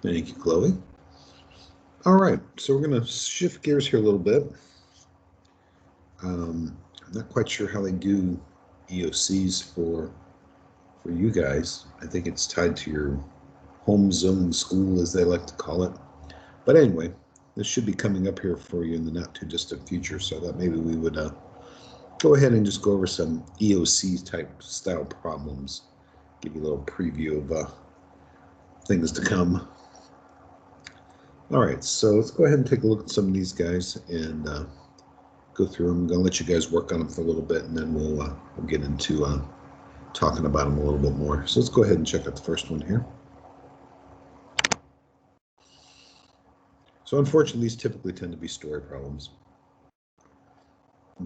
Thank you, Chloe. All right, so we're going to shift gears here a little bit. I'm not quite sure how they do EOCs for you guys. I think it's tied to your home zone school, as they like to call it. But anyway, this should be coming up here for you in the not too distant future, so that maybe we would go ahead and just go over some EOC type style problems, give you a little preview of things to come. All right, so let's go ahead and take a look at some of these guys and go through them. I'm going to let you guys work on them for a little bit, and then we'll get into talking about them a little bit more. So let's go ahead and check out the first one here. So unfortunately, these typically tend to be story problems.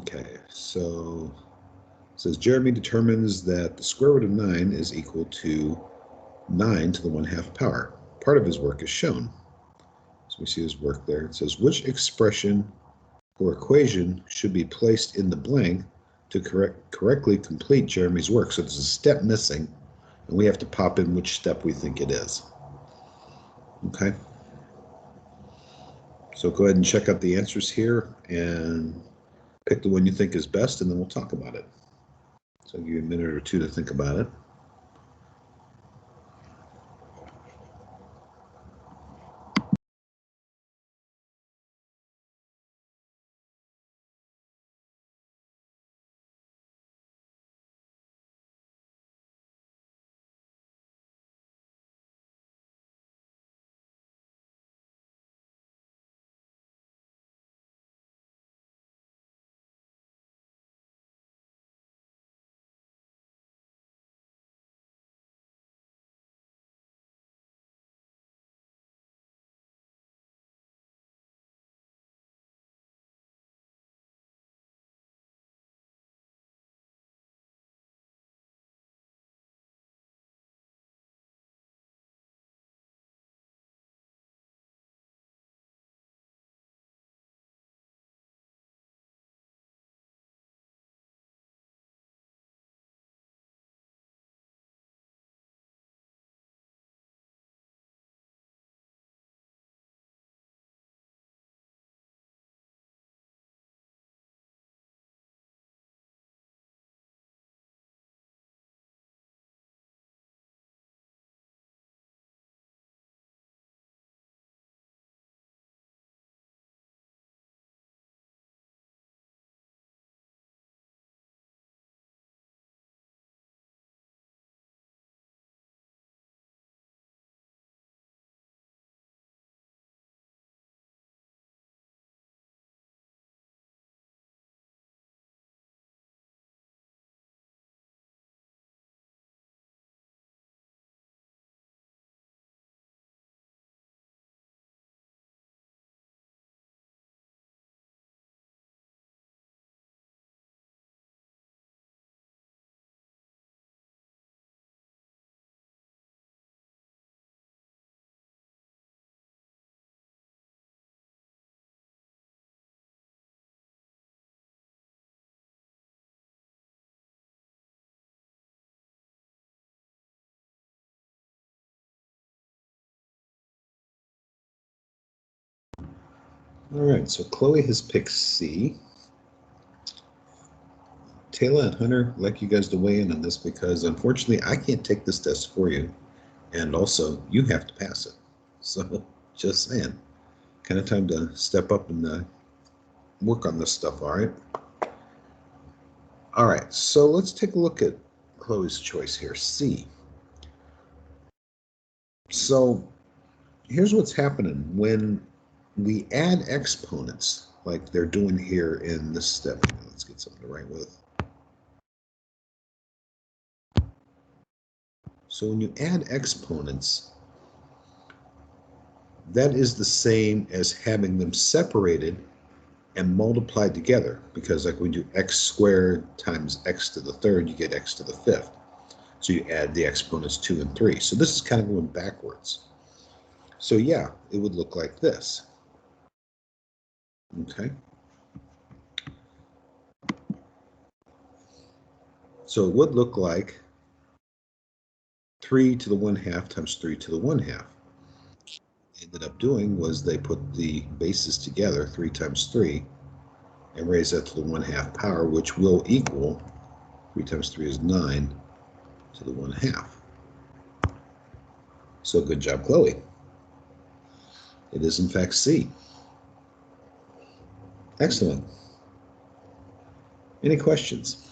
Okay, so it says Jeremy determines that the square root of 9 is equal to 9 to the 1/2 power. Part of his work is shown. So we see his work there. It says which expression or equation should be placed in the blank to correctly complete Jeremy's work. So there's a step missing, and we have to pop in which step we think it is. Okay. So go ahead and check out the answers here and pick the one you think is best, and then we'll talk about it. So I'll give you a minute or two to think about it. All right, so Chloe has picked C. Taylor and Hunter, I'd like you guys to weigh in on this because unfortunately I can't take this test for you, and also you have to pass it. So just saying, kind of time to step up and work on this stuff. All right. All right, so let's take a look at Chloe's choice here, C. So here's what's happening when we add exponents like they're doing here in this step. Let's get something to write with. So when you add exponents, that is the same as having them separated and multiplied together, because like when you do x squared times x to the third, you get x to the fifth. So you add the exponents 2 and 3. So this is kind of going backwards. So yeah, it would look like this. Okay. So it would look like 3 to the 1/2 times 3 to the 1/2. ended up doing was they put the bases together, 3 times 3, and raise that to the 1/2 power, which will equal 3 times 3 is 9 to the 1/2. So good job, Chloe. It is in fact C. Excellent. Any questions?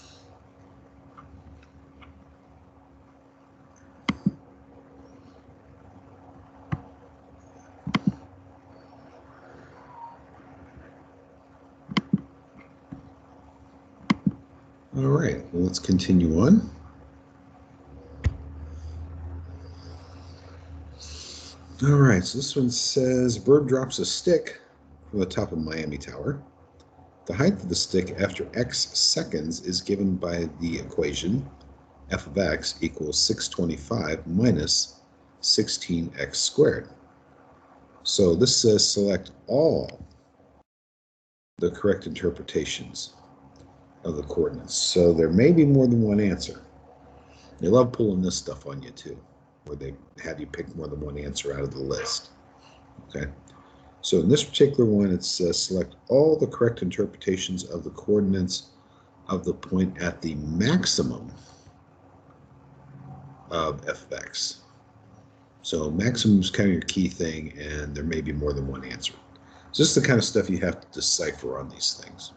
All right, well, let's continue on. All right, so this one says, bird drops a stick from the top of Miami Tower. The height of the stick after x seconds is given by the equation f of x equals 625 minus 16x squared. So this says select all the correct interpretations of the coordinates. So there may be more than one answer. They love pulling this stuff on you too, where they have you pick more than one answer out of the list. Okay, so in this particular one, it says select all the correct interpretations of the coordinates of the point at the maximum of f of x. So maximum is kind of your key thing, and there may be more than one answer. So this is the kind of stuff you have to decipher on these things.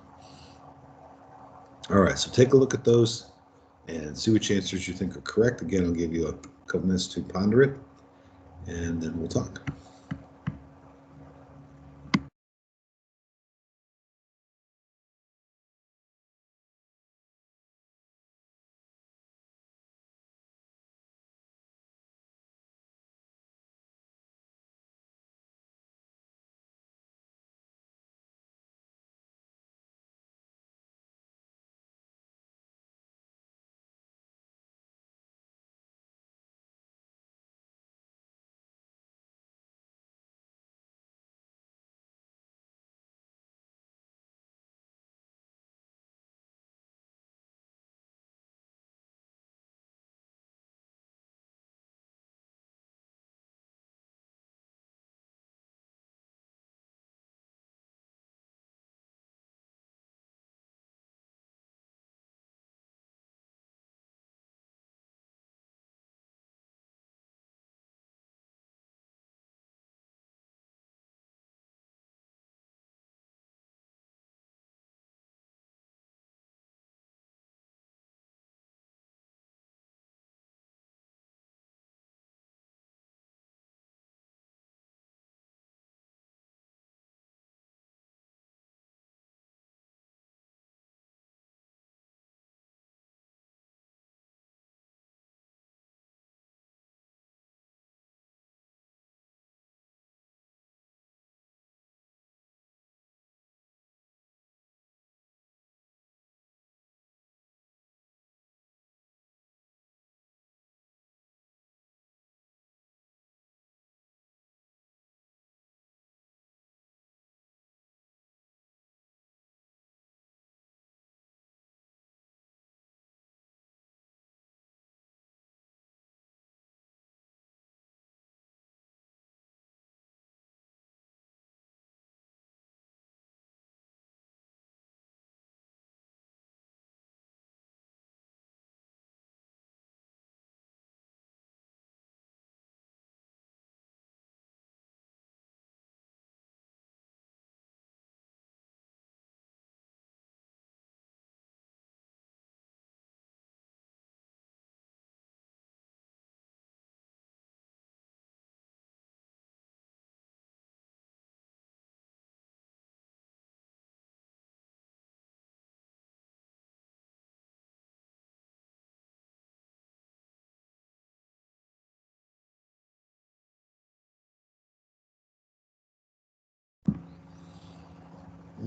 All right, so take a look at those and see which answers you think are correct. Again, I'll give you a couple minutes to ponder it, and then we'll talk.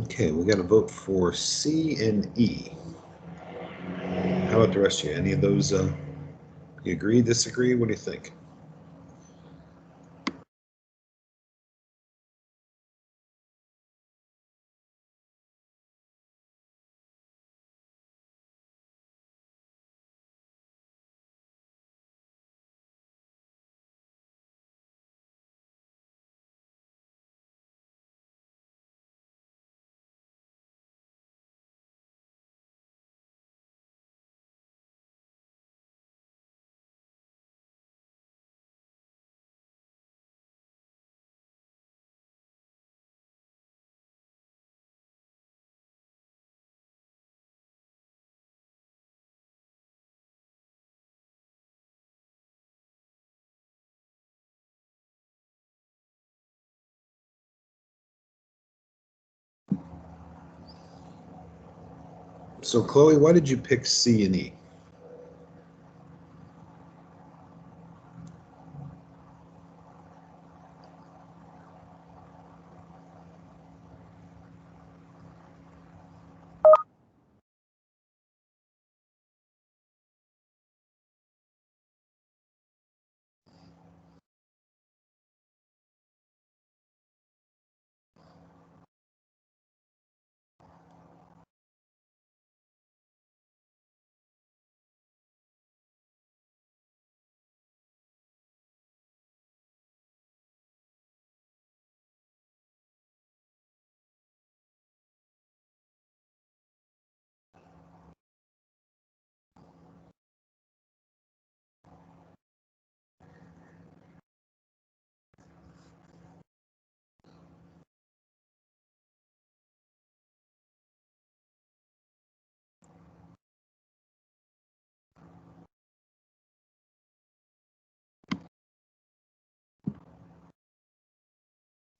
Okay, we got a vote for C and E. How about the rest of you? Any of those, you agree, disagree? What do you think? So Chloe, why did you pick C and E?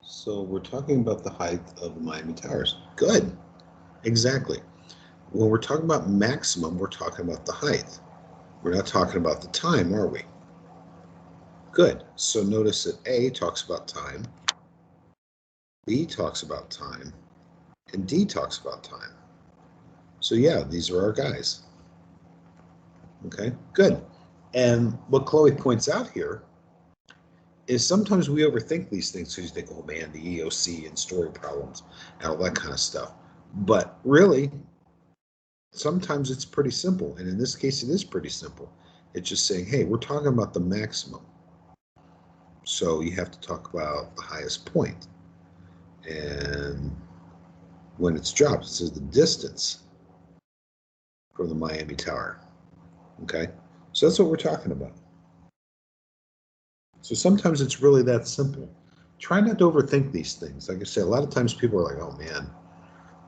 So we're talking about the height of the Miami Towers. Good. Exactly. When we're talking about maximum, we're talking about the height. We're not talking about the time, are we? Good. So notice that A talks about time, B talks about time, and D talks about time. So yeah, these are our guys. Okay, good. And what Chloe points out here is sometimes we overthink these things because you think, oh man, the EOC and story problems and all that kind of stuff. But really, sometimes it's pretty simple. And in this case, it is pretty simple. It's just saying, hey, we're talking about the maximum. So you have to talk about the highest point. And when it's dropped, it says the distance from the Miami Tower. Okay, so that's what we're talking about. So sometimes it's really that simple. Try not to overthink these things. Like I said, a lot of times people are like, "Oh man,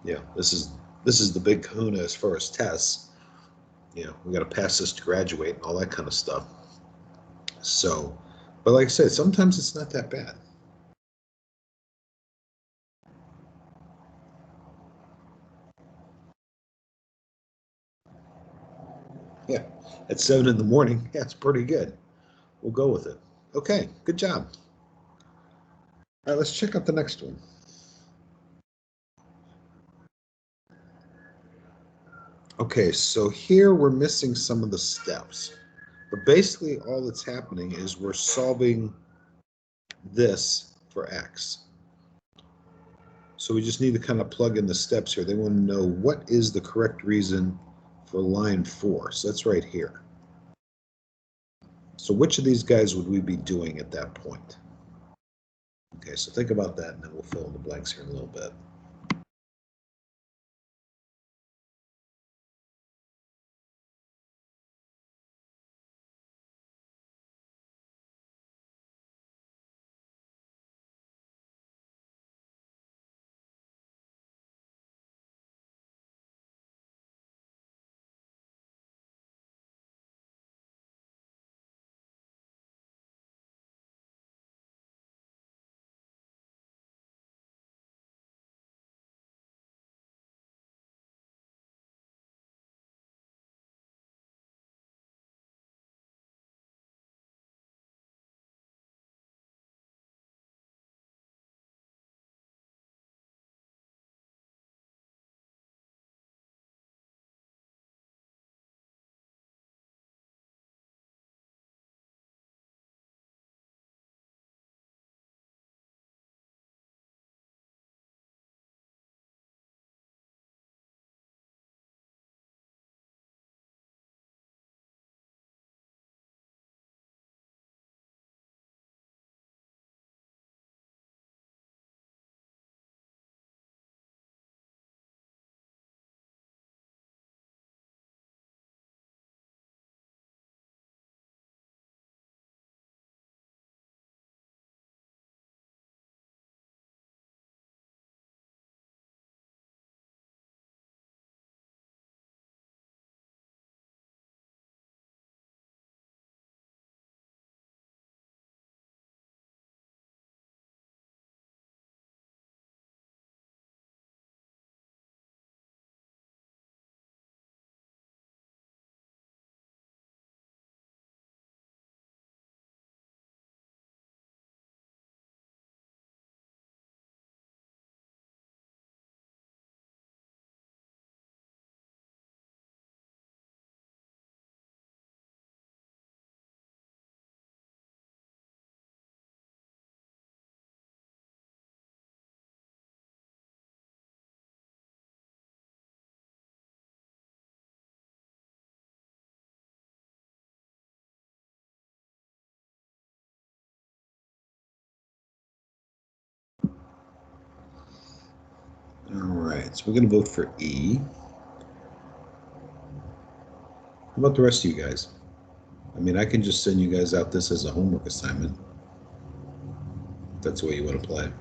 yeah, this is the big kahuna as far as tests. You know, we got to pass this to graduate and all that kind of stuff." So, but like I said, sometimes it's not that bad. Yeah, at 7 in the morning, that's pretty good. We'll go with it. Okay, good job. All right, let's check out the next one. Okay, so here we're missing some of the steps. But basically all that's happening is we're solving this for x. So we just need to kind of plug in the steps here. They want to know what is the correct reason for line 4. So that's right here. So which of these guys would we be doing at that point? Okay, so think about that and then we'll fill in the blanks here in a little bit. right, so we're going to vote for E. How about the rest of you guys? I mean, I can just send you guys out this as a homework assignment. If that's the way you want to play.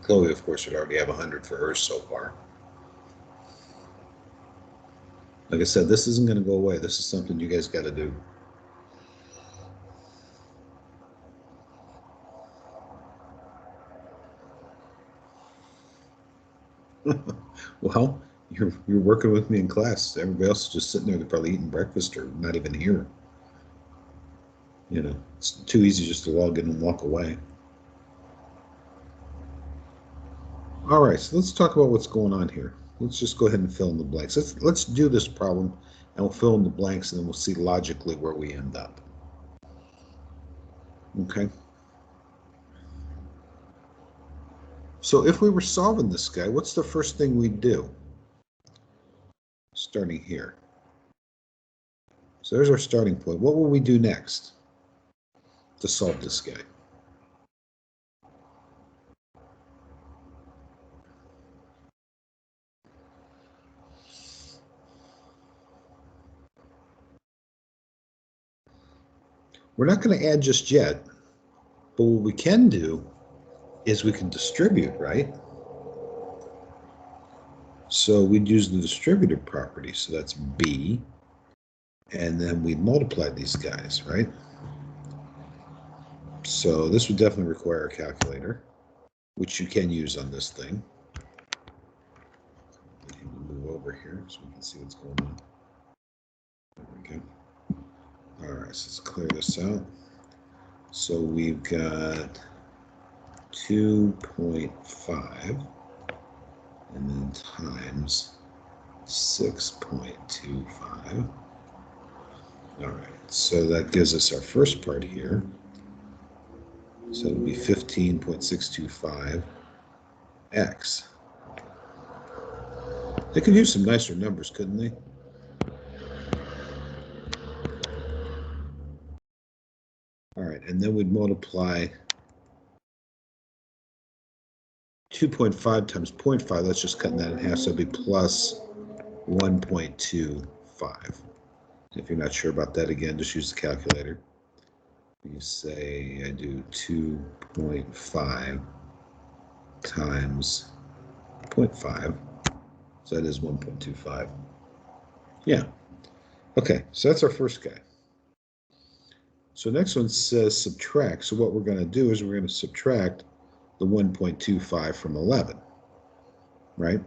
Chloe, of course, would already have 100 for hers so far. Like I said, this isn't going to go away. This is something you guys got to do. Well, you're working with me in class. Everybody else is just sitting there. They're probably eating breakfast or not even here. You know, it's too easy just to log in and walk away. All right, so let's talk about what's going on here. Let's just go ahead and fill in the blanks. Let's do this problem, and we'll fill in the blanks, and then we'll see logically where we end up. Okay. So if we were solving this guy, what's the first thing we'd do? Starting here. So there's our starting point. What will we do next to solve this guy? We're not going to add just yet, but what we can do is we can distribute, right? So we'd use the distributive property. So that's B. And then we'd multiply these guys, right? So this would definitely require a calculator, which you can use on this thing. Move over here so we can see what's going on. There we go. All right, so let's clear this out. So we've got 2.5 and then times 6.25. All right, so that gives us our first part here. So it'll be 15.625x. They could use some nicer numbers, couldn't they? All right, and then we'd multiply 2.5 times 0.5. That's just cutting that in half, so it'd be plus 1.25. If you're not sure about that, again, just use the calculator. You say I do 2.5 times 0.5, so that is 1.25. Yeah. Okay, so that's our first guy. So next one says subtract. So what we're going to do is we're going to subtract the 1.25 from 11, right?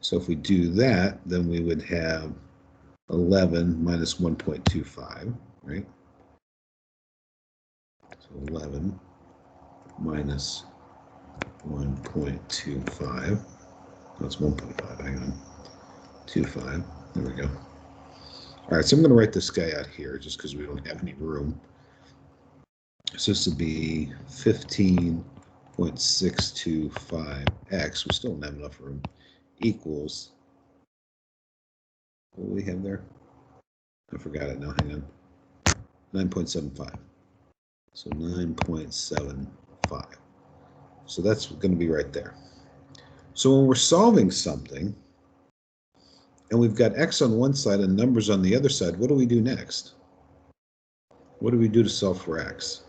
So if we do that, then we would have 11 minus 1.25, right? So 11 minus 1.25. That's 1.5, hang on. 25, there we go. All right, so I'm going to write this guy out here just because we don't have any room. So this would be 15.625x. We still don't have enough room. Equals, what do we have there? I forgot it now, hang on. 9.75. So 9.75. So that's going to be right there. So when we're solving something, and we've got x on one side and numbers on the other side, what do we do next? What do we do to solve for x?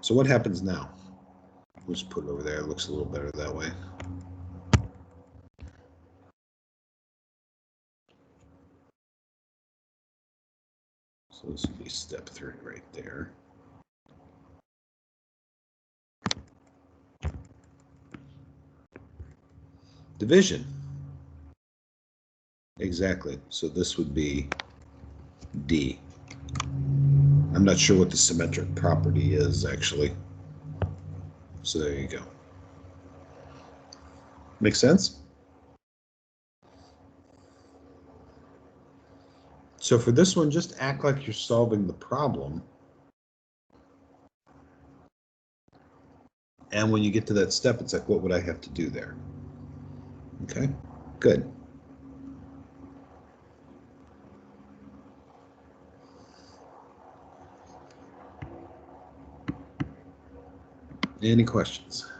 So what happens now? We'll just put it over there. It looks a little better that way. So this would be step 3 right there. Division. Exactly. So this would be D. I'm not sure what the symmetric property is, actually. So there you go. Make sense? So for this one, just act like you're solving the problem. And when you get to that step, it's like, what would I have to do there? Okay, good. Any questions?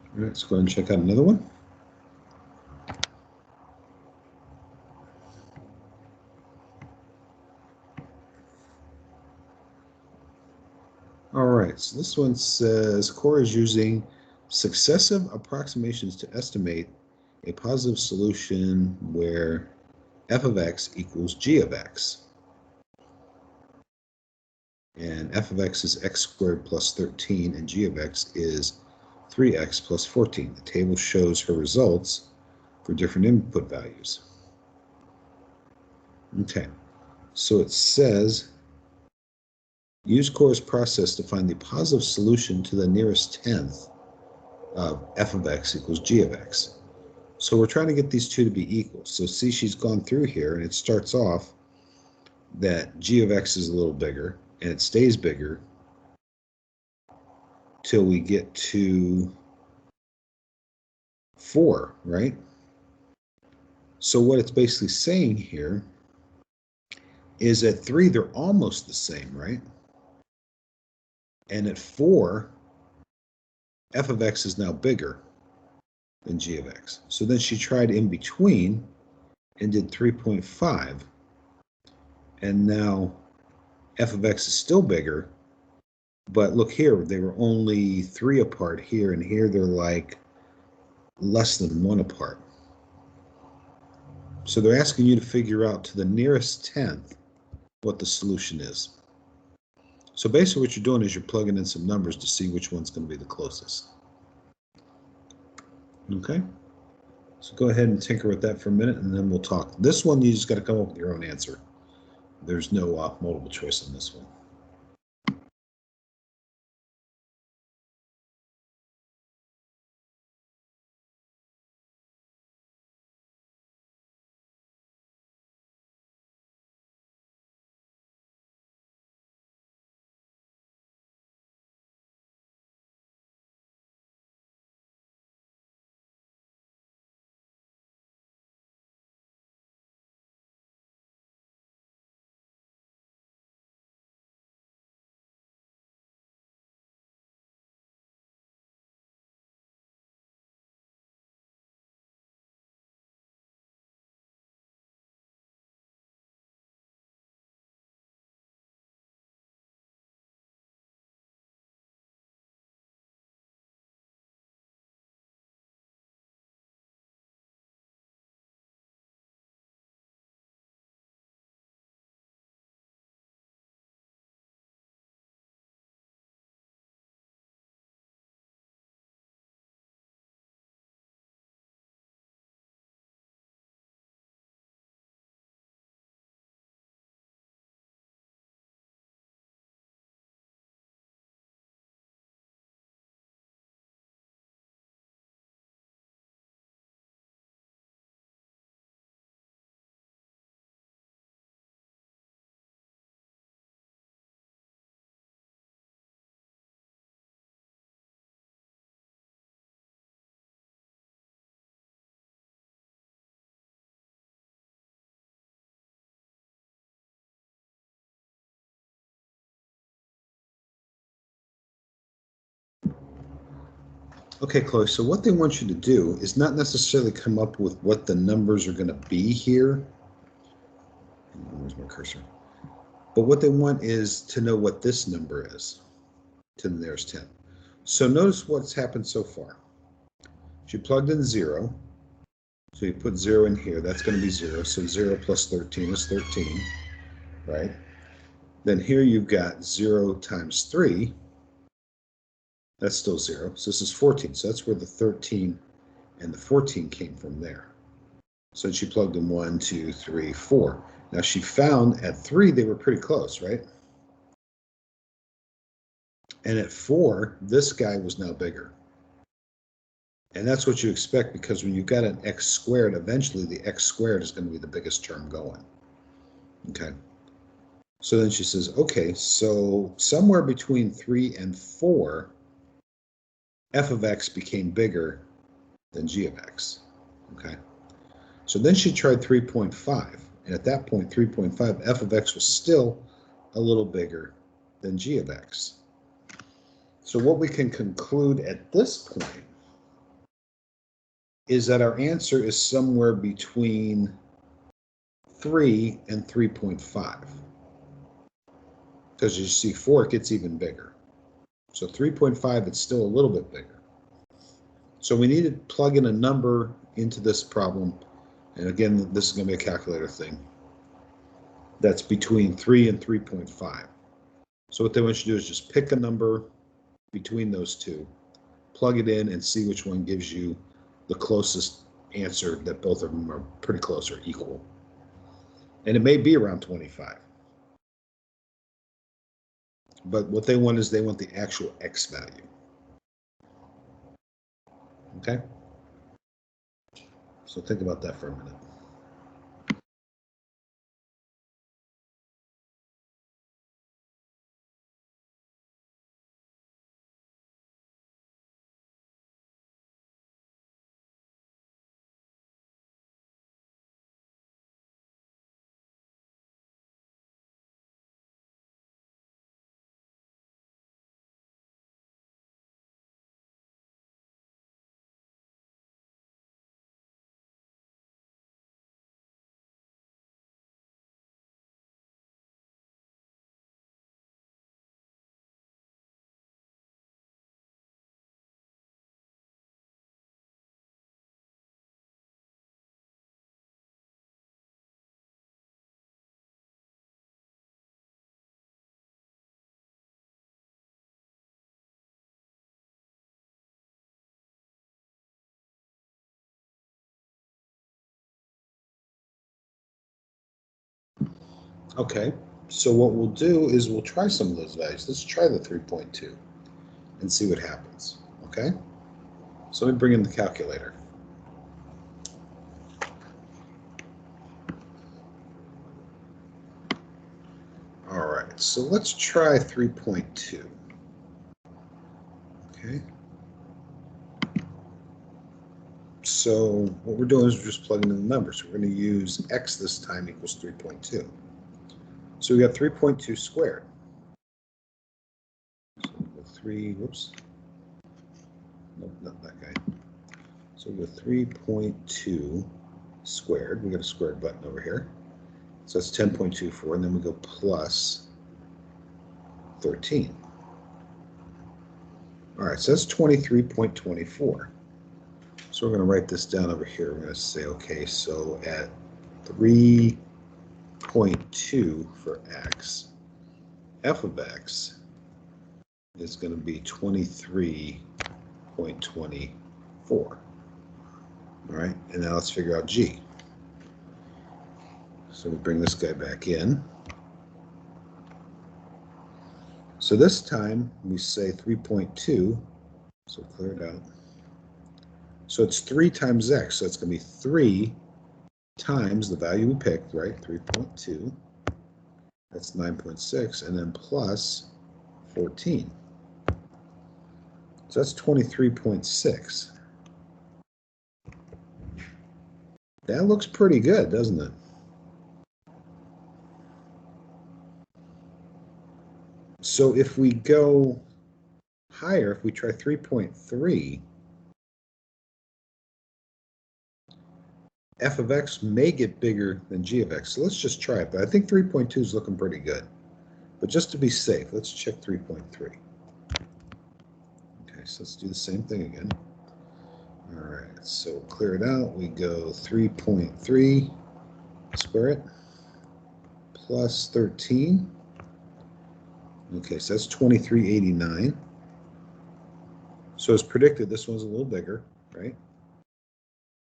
All right, let's go ahead and check out another one. All right, so this one says Core is using successive approximations to estimate a positive solution where f of x equals g of x. And f of x is x squared plus 13, and g of x is 3x plus 14. The table shows her results for different input values. Okay, so it says use Core's process to find the positive solution to the nearest tenth of f of x equals g of x. So we're trying to get these two to be equal. So see, she's gone through here, and it starts off that g of x is a little bigger, and it stays bigger till we get to 4, right? So what it's basically saying here is at 3, they're almost the same, right? And at 4, f of x is now bigger than g of x. So then she tried in between and did 3.5. And now f of x is still bigger, but look here, they were only 3 apart here, and here they're like less than 1 apart. So they're asking you to figure out to the nearest tenth what the solution is. So basically what you're doing is you're plugging in some numbers to see which one's going to be the closest. Okay? So go ahead and tinker with that for a minute, and then we'll talk. This one, you just got to come up with your own answer. There's no multiple choice on this one. Okay, Chloe, so what they want you to do is not necessarily come up with what the numbers are going to be here. Where's my cursor? But what they want is to know what this number is to the nearest 10. So notice what's happened so far. She plugged in 0. So you put 0 in here. That's going to be 0. So 0 plus 13 is 13, right? Then here you've got 0 times 3. That's still 0. So this is 14. So that's where the 13 and the 14 came from there. So she plugged in 1, 2, 3, 4. Now she found at 3 they were pretty close, right? And at 4, this guy was now bigger. And that's what you expect, because when you've got an x squared, eventually the x squared is going to be the biggest term going. Okay. So then she says, okay, so somewhere between 3 and 4, f of x became bigger than g of x. Okay. So then she tried 3.5. And at that point, 3.5, f of x was still a little bigger than g of x. So what we can conclude at this point is that our answer is somewhere between 3 and 3.5. Because you see 4, it gets even bigger. So 3.5, it's still a little bit bigger. So we need to plug in a number into this problem. And again, this is going to be a calculator thing. That's between 3 and 3.5. So what they want you to do is just pick a number between those two, plug it in, and see which one gives you the closest answer, that both of them are pretty close or equal. And it may be around 25. But what they want is they want the actual x value. Okay? So think about that for a minute. Okay, so what we'll do is we'll try some of those values. Let's try the 3.2 and see what happens. Okay? So let me bring in the calculator. All right, so let's try 3.2. Okay. So what we're doing is we're just plugging in the numbers. We're going to use x this time equals 3.2. So we got 3.2 squared. So we'll go 3, whoops. Nope, not that guy. So we go 3.2 squared. We got a squared button over here. So that's 10.24, and then we go plus 13. All right, so that's 23.24. So we're going to write this down over here. We're going to say, okay, so at 3.2 for x, f of x is going to be 23.24. All right, and now let's figure out g. So we bring this guy back in. So this time we say 3.2, so clear it out. So it's 3 times x, so it's going to be 3 times the value we picked, right? 3.2. That's 9.6, and then plus 14. So that's 23.6. That looks pretty good, doesn't it? So if we go higher, if we try 3.3, f of x may get bigger than g of x. So let's just try it. But I think 3.2 is looking pretty good. But just to be safe, let's check 3.3. Okay, so let's do the same thing again. All right, so clear it out. We go 3.3, square it, plus 13. Okay, so that's 2389. So as predicted, this one's a little bigger, right?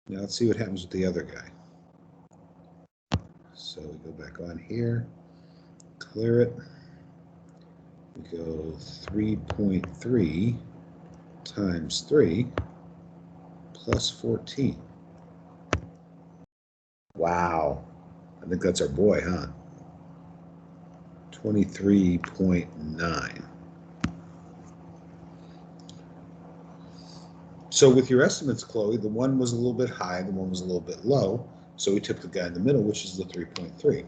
Now let's see what happens with the other guy. So we go back on here, clear it. We go 3.3 times 3. plus 14. Wow. I think that's our boy, huh? 23.9. So with your estimates, Chloe, the one was a little bit high, the one was a little bit low. So we took the guy in the middle, which is the 3.3.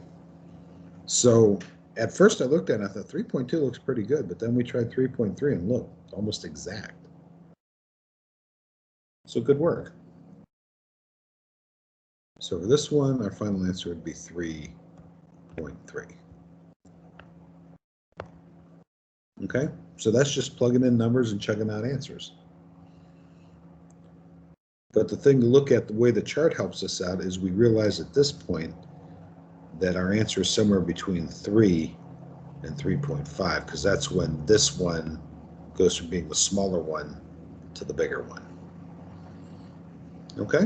So at first I looked at it and I thought 3.2 looks pretty good, but then we tried 3.3 and look, almost exact. So good work. So for this one, our final answer would be 3.3. Okay, so that's just plugging in numbers and checking out answers. But the thing to look at, the way the chart helps us out, is we realize at this point that our answer is somewhere between 3 and 3.5, because that's when this one goes from being the smaller one to the bigger one. Okay?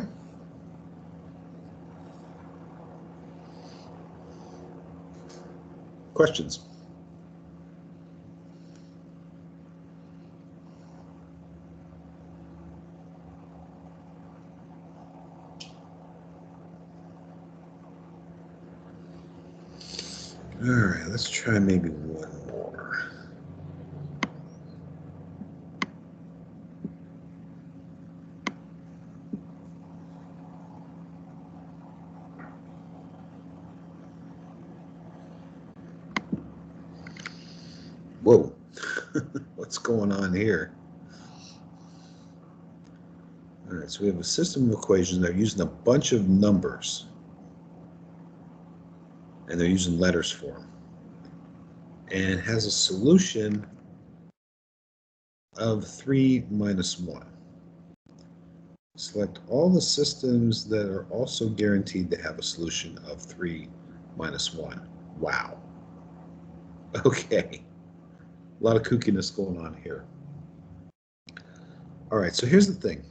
Questions? All right, let's try maybe one more. Whoa, what's going on here? All right, so we have a system of equations. They're using a bunch of numbers, and they're using letters for them. And it has a solution of 3 minus 1. Select all the systems that are also guaranteed to have a solution of 3 minus 1. Wow. Okay. A lot of kookiness going on here. All right, so here's the thing.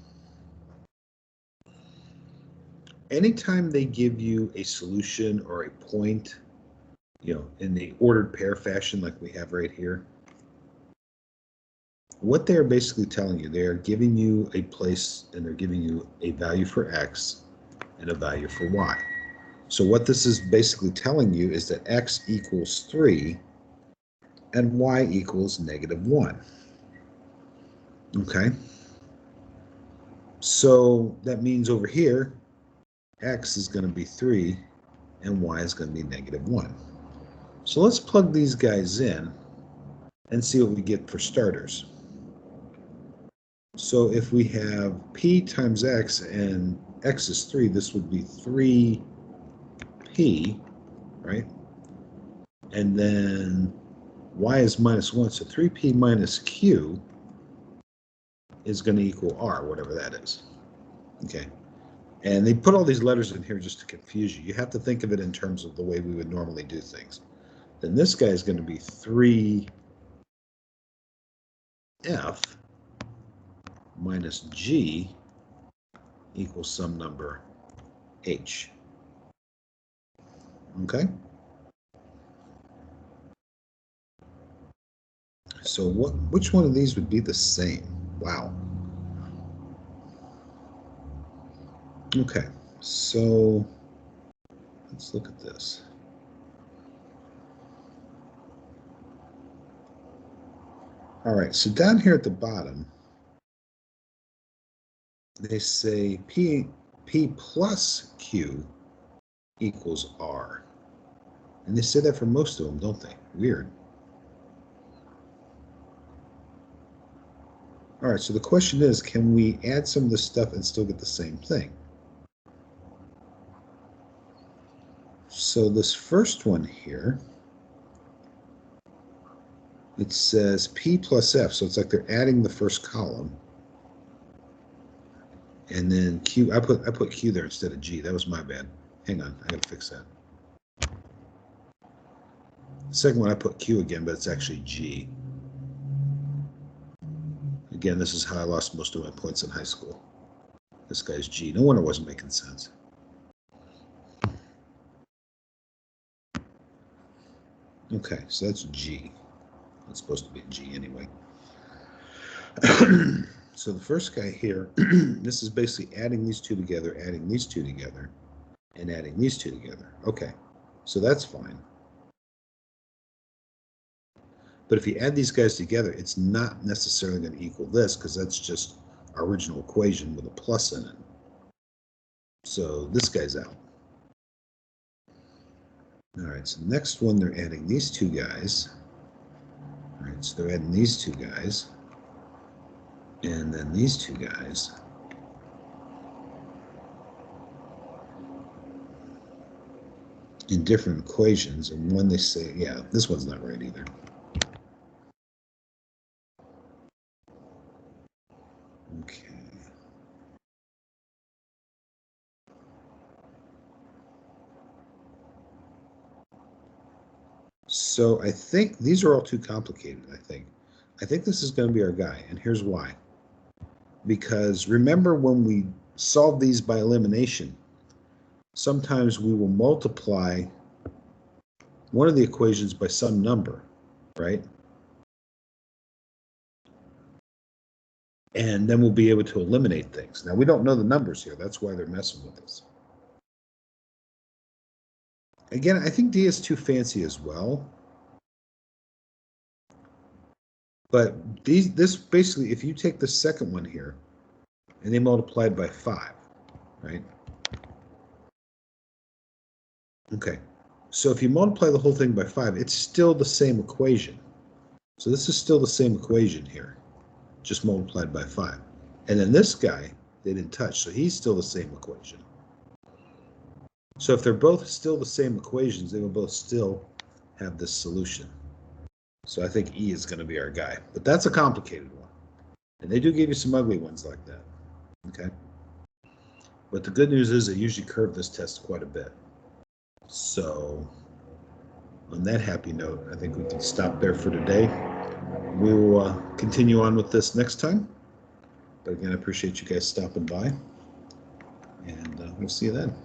Anytime they give you a solution or a point, in the ordered pair fashion like we have right here, what they're basically telling you, they're giving you a place and they're giving you a value for x and a value for y. So what this is basically telling you is that x equals 3 and y equals -1. Okay? So that means over here, x is going to be 3 and y is going to be -1. So let's plug these guys in and see what we get for starters. So if we have p times x and x is 3, this would be 3p, right? And then y is -1, so 3p minus q is going to equal r, whatever that is. Okay. And they put all these letters in here just to confuse you. You have to think of it in terms of the way we would normally do things. Then this guy is going to be 3f minus g equals some number h. Okay? So which one of these would be the same? Wow. Okay, so let's look at this. All right, so down here at the bottom, they say P plus Q equals R. And they say that for most of them, don't they? Weird. All right, so the question is, can we add some of this stuff and still get the same thing? So this first one here, it says P plus F, so it's like they're adding the first column. And then Q, I put Q there instead of G. That was my bad. Hang on, I gotta fix that. The second one I put Q again, but it's actually G. Again, this is how I lost most of my points in high school. This guy's G. No wonder it wasn't making sense. Okay, so that's G. It's supposed to be G anyway. So the first guy here, this is basically adding these two together, adding these two together, and adding these two together. Okay, so that's fine. But if you add these guys together, it's not necessarily going to equal this, because that's just our original equation with a plus in it. So this guy's out. All right, so the next one, they're adding these two guys. All right, so they're adding these two guys. And then these two guys. In different equations. And when they say, yeah, this one's not right either. Okay. So I think these are all too complicated, I think. I think this is going to be our guy, and here's why. Because remember when we solve these by elimination, sometimes we will multiply one of the equations by some number, right? And then we'll be able to eliminate things. Now, we don't know the numbers here. That's why they're messing with us. Again, I think D is too fancy as well. But this basically, if you take the second one here, and they multiplied by 5, right? Okay, so if you multiply the whole thing by 5, it's still the same equation. So this is still the same equation here, just multiplied by 5. And then this guy, they didn't touch, so he's still the same equation. So if they're both still the same equations, they will both still have this solution. So I think E is going to be our guy. But that's a complicated one. And they do give you some ugly ones like that. Okay? But the good news is they usually curve this test quite a bit. So on that happy note, I think we can stop there for today. We will continue on with this next time. But again, I appreciate you guys stopping by. And we'll see you then.